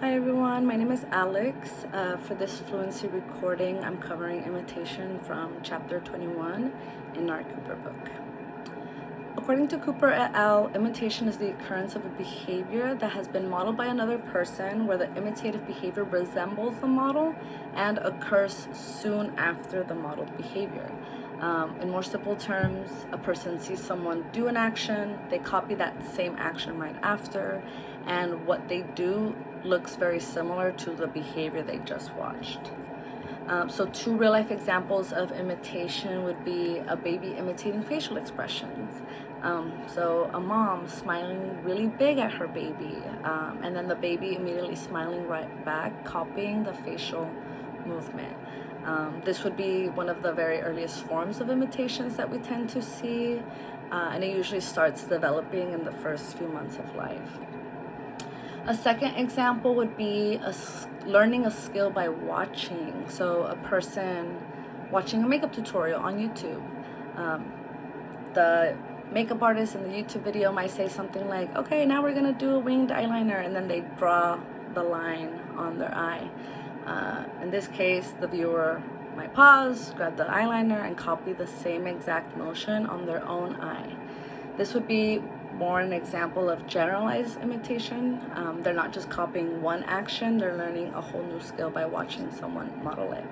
Hi everyone, my name is Alex. For this fluency recording, I'm covering imitation from chapter 21 in our Cooper book. According to Cooper et al., imitation is the occurrence of a behavior that has been modeled by another person where the imitative behavior resembles the model and occurs soon after the modeled behavior. In more simple terms, a person sees someone do an action, they copy that same action right after, and what they do looks very similar to the behavior they just watched. So two real-life examples of imitation would be a baby imitating facial expressions. So a mom smiling really big at her baby, and then the baby immediately smiling right back, copying the facial movement. This would be one of the very earliest forms of imitations that we tend to see, and it usually starts developing in the first few months of life. A second example would be learning a skill by watching. So a person watching a makeup tutorial on YouTube. The makeup artist in the YouTube video might say something like, okay, now we're gonna do a winged eyeliner, and then they draw the line on their eye. In this case, the viewer might pause, grab the eyeliner, and copy the same exact motion on their own eye. This would be more an example of generalized imitation. They're not just copying one action, they're learning a whole new skill by watching someone model it.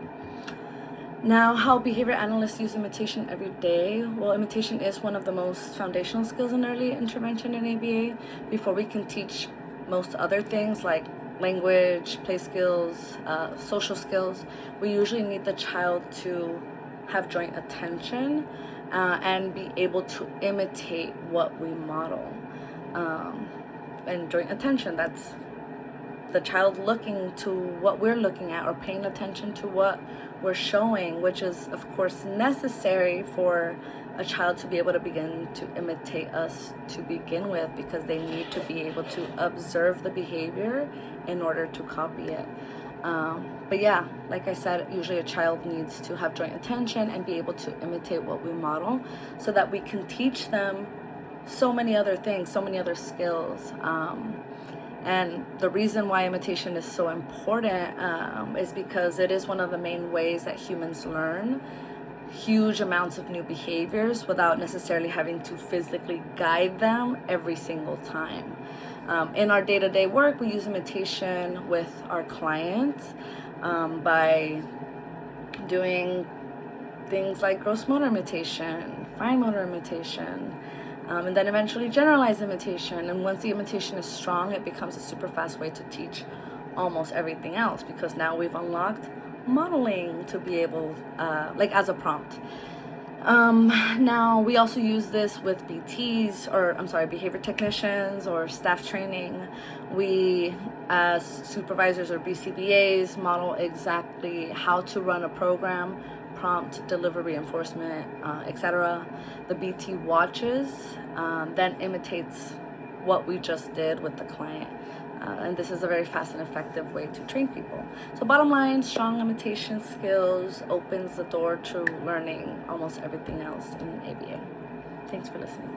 Now, how behavior analysts use imitation every day. Well, imitation is one of the most foundational skills in early intervention in ABA. Before we can teach most other things like language, play skills, social skills, we usually need the child to have joint attention and be able to imitate what we model. And joint attention, that's the child looking to what we're looking at or paying attention to what we're showing, which is of course necessary for a child to be able to begin to imitate us to begin with, because they need to be able to observe the behavior in order to copy it. But yeah, like I said, usually a child needs to have joint attention and be able to imitate what we model so that we can teach them so many other things, so many other skills. And the reason why imitation is so important is because it is one of the main ways that humans learn huge amounts of new behaviors without necessarily having to physically guide them every single time. In our day-to-day work, we use imitation with our clients by doing things like gross motor imitation, fine motor imitation, and then eventually generalized imitation. And once the imitation is strong, it becomes a super fast way to teach almost everything else, because now we've unlocked modeling to be able, like as a prompt. Now we also use this with BTs, or I'm sorry, behavior technicians or staff training. We, as supervisors or BCBAs, model exactly how to run a program, prompt, deliver reinforcement, etc. The BT watches, then imitates what we just did with the client. And this is a very fast and effective way to train people. So bottom line, strong imitation skills opens the door to learning almost everything else in ABA. Thanks for listening.